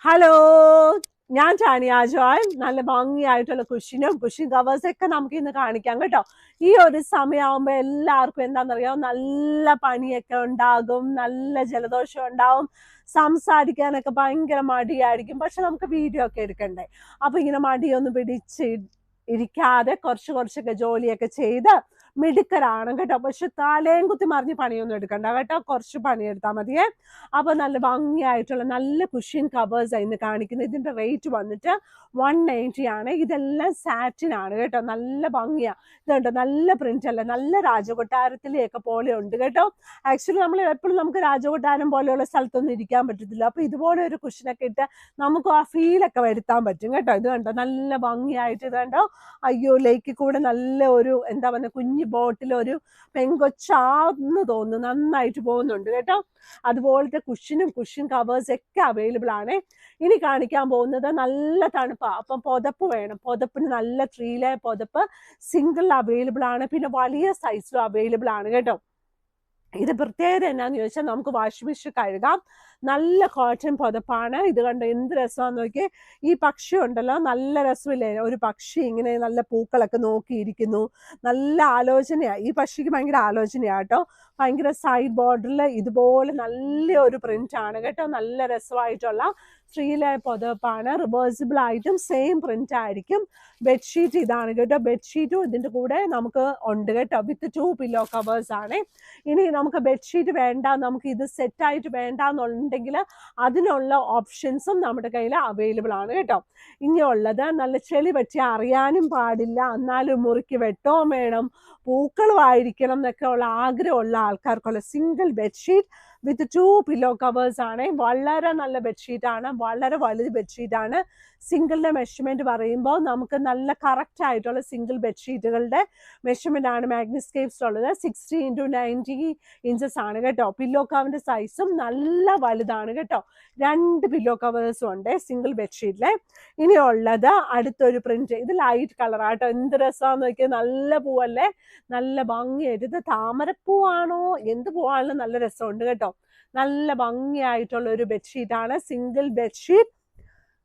Hello, ഞാൻ ടാനിയ ജോയ്. നല്ല ഭംഗിയായിട്ടുള്ള cushion covers ഒക്കെ നമുക്ക് ഇന്ന് കാണിക്കാം കേട്ടോ. ഈ ഒരു സമയമാകുമ്പോൾ എല്ലാവർക്കും എന്താണെന്നറിയാം, നല്ല പനിയൊക്കെ ഉണ്ടാകും, നല്ല ജലദോഷം ഉണ്ടാവും, സംസാരിക്കാനൊക്കെ ഭയങ്കര മടിയായിരിക്കും. പക്ഷെ നമുക്ക് വീഡിയോ ഒക്കെ എടുക്കണ്ടേ. അപ്പൊ ഇങ്ങനെ മടിയൊന്നും പിടിച്ച് ഇരിക്കാതെ കുറച്ചൊക്കെ ജോലിയൊക്കെ ചെയ്ത് മിടുക്കരാണ് കേട്ടോ. പക്ഷെ തലയും കുത്തി മറിഞ്ഞ് പണിയൊന്നും എടുക്കണ്ട കേട്ടോ, കുറച്ച് പണിയെടുത്താൽ മതിയേ. അപ്പൊ നല്ല ഭംഗിയായിട്ടുള്ള നല്ല കുഷ്യൻ കവേഴ്സ് ഇന്ന് കാണിക്കുന്നത്. ഇതിന്റെ റേറ്റ് വന്നിട്ട് 190 ആണ്. ഇതെല്ലാം സാറ്റിൻ ആണ് കേട്ടോ, നല്ല ഭംഗിയാ. ഇതുണ്ട്, നല്ല പ്രിന്റ് അല്ല, നല്ല രാജകൊട്ടാരത്തിലെയൊക്കെ പോലെ ഉണ്ട് കേട്ടോ. ആക്ച്വലി നമ്മൾ എപ്പോഴും നമുക്ക് രാജകൊട്ടാരം പോലെയുള്ള സ്ഥലത്തൊന്നും ഇരിക്കാൻ പറ്റത്തില്ല. അപ്പൊ ഇതുപോലെ ഒരു കുഷ്യനൊക്കെ ഇട്ട് നമുക്ക് ആ ഫീലൊക്കെ വരുത്താൻ പറ്റും കേട്ടോ. ഇത് കണ്ടോ, നല്ല ഭംഗിയായിട്ട്. ഇത് കണ്ടോ, അയ്യോ ലേക്ക് കൂടെ നല്ല ഒരു എന്താ പറയുക, കുഞ്ഞു ബോട്ടിൽ ഒരു പെങ്കൊച്ചാന്ന് തോന്നുന്നു, നന്നായിട്ട് പോകുന്നുണ്ട് കേട്ടോ. അതുപോലത്തെ കുഷ്യൻ കവേഴ്സ് ഒക്കെ അവൈലബിൾ ആണ്. ഇനി കാണിക്കാൻ പോകുന്നത് നല്ല തണുപ്പാണ്. അപ്പം പുതപ്പ് വേണം. പുതപ്പിന് നല്ല 3 ലെയർ പുതപ്പ് സിംഗിൾ അവൈലബിൾ ആണ്, പിന്നെ വലിയ സൈസിലും അവൈലബിൾ ആണ് കേട്ടോ. ഇത് പ്രത്യേകത എന്നാന്ന് ചോദിച്ചാൽ നമുക്ക് വാഷിംഗ് മെഷീൻ കഴുകാം. നല്ല കോട്ടൺ പുതപ്പാണ്. ഇത് കണ്ടോ, എന്ത് രസമാന്ന് നോക്കി. ഈ പക്ഷി ഉണ്ടല്ലോ, നല്ല രസമില്ലേ, ഒരു പക്ഷി ഇങ്ങനെ നല്ല പൂക്കളൊക്കെ നോക്കിയിരിക്കുന്നു. നല്ല ആലോചനയാ, ഈ പക്ഷിക്ക് ഭയങ്കര ആലോചനയാ കേട്ടോ. ഭയങ്കര സൈഡ് ബോർഡറിൽ ഇതുപോലെ നല്ല ഒരു പ്രിന്റ് ആണ് കേട്ടോ. നല്ല രസമായിട്ടുള്ള 3 ലെയർ പുതപ്പാണ്. റിവേഴ്സിബിൾ ആയിട്ടും സെയിം പ്രിന്റ് ആയിരിക്കും. ബെഡ്ഷീറ്റ് ഇതാണ് കേട്ടോ. ബെഡ്ഷീറ്റും ഇതിന്റെ കൂടെ നമുക്ക് ഉണ്ട് കേട്ടോ, വിത്ത് 2 പില്ലോ കവേഴ്സ് ആണ്. ഇനി നമുക്ക് ബെഡ്ഷീറ്റ് വേണ്ട, നമുക്ക് ഇത് സെറ്റായിട്ട് വേണ്ട എന്നുണ്ടെങ്കിൽ അതിനുള്ള ഓപ്ഷൻസും നമ്മുടെ കയ്യിൽ അവൈലബിൾ ആണ് കേട്ടോ. ഇനിയുള്ളത് നല്ല ചെളി പറ്റി അറിയാനും പാടില്ല, എന്നാലും മുറിക്ക് വെട്ടവും വേണം, പൂക്കളുമായിരിക്കണം എന്നൊക്കെ ഉള്ള ആഗ്രഹമുള്ള ആൾക്കാർക്കുള്ള single bedsheet with 2 pillow covers ആണ്. വളരെ നല്ല ബെഡ്ഷീറ്റ് ആണ്, വളരെ വലുത് ബെഡ്ഷീറ്റ് ആണ്. സിംഗിളിന്റെ മെഷർമെന്റ് പറയുമ്പോൾ നമുക്ക് നല്ല കറക്റ്റ് ആയിട്ടുള്ള സിംഗിൾ ബെഡ്ഷീറ്റുകളുടെ മെഷർമെന്റ് ആണ് മാഗ്നിസ്കേപ്സിലുള്ളത്. 60x90 ഇഞ്ചസ് ആണ് കേട്ടോ. പില്ലോ കവറിന്റെ സൈസും നല്ല വലുതാണ് കേട്ടോ. 2 പില്ലോ കവേഴ്സും ഉണ്ട് സിംഗിൾ ബെഡ്ഷീറ്റിലെ. ഇനിയുള്ളത് അടുത്തൊരു പ്രിന്റ്. ഇത് ലൈറ്റ് കളർ ആട്ടോ. എന്ത് രസമാന്ന് നോക്കിയാൽ, നല്ല പൂവല്ലേ, നല്ല ഭംഗിയായിട്ട്. ഇത് താമരപ്പൂവാണോ എന്ത് പൂവാണല്ലോ, നല്ല രസമുണ്ട് കേട്ടോ. നല്ല ഭംഗിയായിട്ടുള്ള ഒരു ബെഡ്ഷീറ്റ് ആണ്. Single bedsheet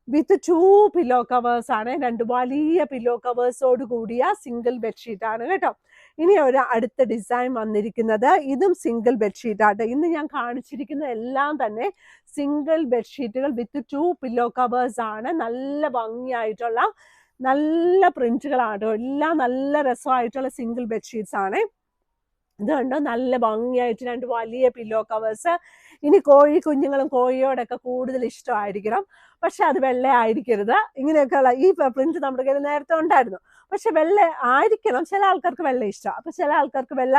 with 2 pillow covers ആണ്. 2 വലിയ പില്ലോ കവേഴ്സോട് കൂടിയ സിംഗിൾ ബെഡ്ഷീറ്റ് ആണ് കേട്ടോ. ഇനി ഒരു അടുത്ത ഡിസൈൻ വന്നിരിക്കുന്നത്, ഇതും സിംഗിൾ ബെഡ്ഷീറ്റ് ആട്ടോ. ഇന്ന് ഞാൻ കാണിച്ചിരിക്കുന്ന എല്ലാം തന്നെ സിംഗിൾ ബെഡ്ഷീറ്റുകൾ വിത്ത് 2 പില്ലോ കവേഴ്സ് ആണ്. നല്ല ഭംഗിയായിട്ടുള്ള നല്ല പ്രിന്റുകളാട്ടോ. എല്ലാം നല്ല രസമായിട്ടുള്ള സിംഗിൾ ബെഡ്ഷീറ്റ്സ് ആണ്. ഇത് കണ്ടോ, നല്ല ഭംഗിയായിട്ട് 2 വലിയ പില്ലോ കവേഴ്സ്. ഇനി കുഞ്ഞുങ്ങളും കോഴിയോടൊക്കെ കൂടുതൽ ഇഷ്ടമായിരിക്കണം, പക്ഷെ അത് വെള്ള ആയിരിക്കരുത്. ഇങ്ങനെയൊക്കെയുള്ള ഈ പ്രിന്റ് നമ്മുടെ കയ്യിൽ നേരത്തെ ഉണ്ടായിരുന്നു, പക്ഷെ വെള്ള ആയിരിക്കണം. ചില ആൾക്കാർക്ക് വെള്ള ഇഷ്ടമാണ്, അപ്പൊ ചില ആൾക്കാർക്ക് വെള്ള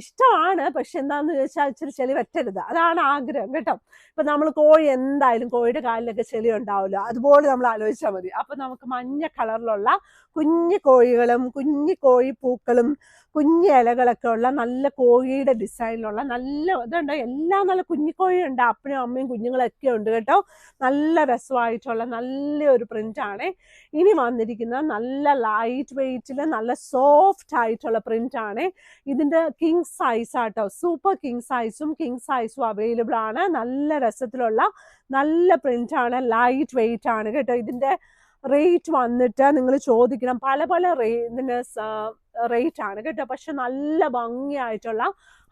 ഇഷ്ടമാണ്, പക്ഷെ എന്താന്ന് ചോദിച്ചാൽ ഇച്ചിരി ചെളി പറ്റരുത്, അതാണ് ആഗ്രഹം കേട്ടോ. ഇപ്പൊ നമ്മൾ കോഴി, എന്തായാലും കോഴിയുടെ കാലിലൊക്കെ ചെളി ഉണ്ടാവില്ല, അതുപോലെ നമ്മൾ ആലോചിച്ചാൽ മതി. അപ്പൊ നമുക്ക് മഞ്ഞ കളറിലുള്ള കുഞ്ഞു കോഴികളും കുഞ്ഞു കോഴിപ്പൂക്കളും കുഞ്ഞു ഇലകളൊക്കെ ഉള്ള നല്ല കോഴിയുടെ ഡിസൈനിലുള്ള നല്ല ഇതുണ്ട്. എല്ലാം നല്ല കുഞ്ഞിക്കോഴിയുണ്ട്, അപ്പനും അമ്മയും കുഞ്ഞുങ്ങളൊക്കെ ഉണ്ട് കേട്ടോ. നല്ല രസമായിട്ടുള്ള നല്ലൊരു പ്രിന്റ് ആണ്. ഇനി വന്നിരിക്കുന്ന നല്ല ലൈറ്റ് വെയിറ്റിൽ നല്ല സോഫ്റ്റ് ആയിട്ടുള്ള പ്രിന്റ് ആണ്. ഇതിന്റെ കിങ് സൈസ് ആട്ടോ. സൂപ്പർ കിങ് സൈസും അവൈലബിൾ ആണ്. നല്ല രസത്തിലുള്ള നല്ല പ്രിന്റ് ആണ്, ലൈറ്റ് വെയിറ്റ് ആണ് കേട്ടോ. ഇതിന്റെ റേറ്റ് വന്നിട്ട് നിങ്ങൾ ചോദിക്കണം, പല ഇതിന്റെ റേറ്റ് ആണ് കേട്ടോ. പക്ഷെ നല്ല ഭംഗിയായിട്ടുള്ള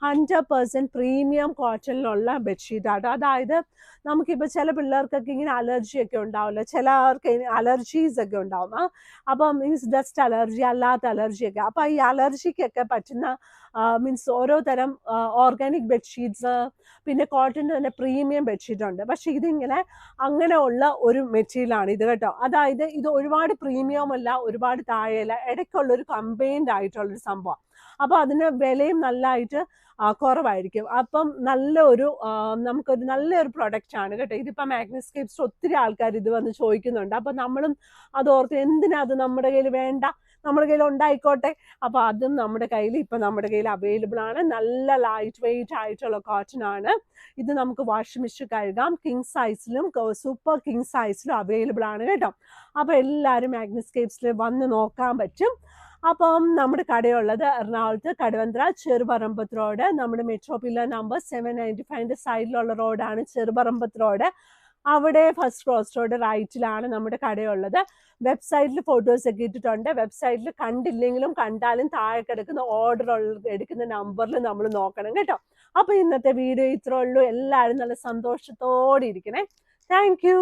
100% പ്രീമിയം കോട്ടണിലുള്ള ബെഡ്ഷീറ്റ് ആട്ടോ. അതായത് നമുക്കിപ്പോൾ ചില പിള്ളേർക്കൊക്കെ ഇങ്ങനെ അലർജിയൊക്കെ ഉണ്ടാവില്ല, ചിലർക്ക് അലർജീസ് ഒക്കെ ഉണ്ടാവും. അപ്പം മീൻസ് ഡസ്റ്റ് അലർജി, അല്ലാത്ത അലർജിയൊക്കെ. അപ്പം ഈ അലർജിക്കൊക്കെ പറ്റുന്ന മീൻസ് ഓരോ തരം ഓർഗാനിക് ബെഡ്ഷീറ്റ്സ്, പിന്നെ കോട്ടൻ്റെ തന്നെ പ്രീമിയം ബെഡ്ഷീറ്റ് ഉണ്ട്. പക്ഷെ ഇതിങ്ങനെ അങ്ങനെയുള്ള ഒരു മെറ്റീരിയലാണ് ഇത് കേട്ടോ. അതായത് ഇത് ഒരുപാട് പ്രീമിയം അല്ല, ഒരുപാട് താഴെയല്ല, ഇടയ്ക്കുള്ളൊരു കമ്പൈൻഡ് ആയിട്ടുള്ളൊരു സംഭവം. അപ്പോൾ അതിന് വിലയും നല്ലതായിട്ട് കുറവായിരിക്കും. അപ്പം നമുക്കൊരു നല്ലൊരു പ്രൊഡക്റ്റ് ആണ് കേട്ടോ. ഇതിപ്പോൾ മാഗ്നിസ്കേപ്സ് ഒത്തിരി ആൾക്കാർ ഇത് വന്ന് ചോദിക്കുന്നുണ്ട്. അപ്പം നമ്മളും അതോർത്ത് എന്തിനാ അത് നമ്മുടെ കയ്യിൽ വേണ്ട, നമ്മുടെ കയ്യിൽ ഉണ്ടായിക്കോട്ടെ. അപ്പോൾ അതും നമ്മുടെ കയ്യിൽ അവൈലബിൾ ആണ്. നല്ല ലൈറ്റ് വെയിറ്റ് ആയിട്ടുള്ള കോട്ടൺ ആണ്. ഇത് നമുക്ക് വാഷിംഗ് മെഷീൻ കഴുകാം. കിങ് സൈസിലും സൂപ്പർ കിങ് സൈസിലും അവൈലബിൾ ആണ് കേട്ടോ. അപ്പോൾ എല്ലാവരും മാഗ്നിസ്കേപ്സിൽ വന്ന് നോക്കാൻ പറ്റും. അപ്പം നമ്മുടെ കടയുള്ളത് എറണാകുളത്ത് കടവന്ത്ര ചെറുപറമ്പത്ത് റോഡ്. നമ്മുടെ മെട്രോ പില്ലർ നമ്പർ 795 സൈഡിലുള്ള റോഡാണ് ചെറുപറമ്പത്ത് റോഡ്. അവിടെ ഫസ്റ്റ് ക്രോസ് റോഡ് റൈറ്റിലാണ് നമ്മുടെ കടയുള്ളത്. വെബ്സൈറ്റിൽ ഫോട്ടോസ് ഒക്കെ ഇട്ടിട്ടുണ്ട്. വെബ്സൈറ്റിൽ കണ്ടില്ലെങ്കിലും കണ്ടാലും താഴെ കിടക്കുന്ന ഓർഡർ എടുക്കുന്ന നമ്പറിൽ നമ്മൾ നോക്കണം കേട്ടോ. അപ്പൊ ഇന്നത്തെ വീഡിയോ ഇത്രേ ഉള്ളൂ. എല്ലാവരും നല്ല സന്തോഷത്തോടെ ഇരിക്കണേ. Thank you.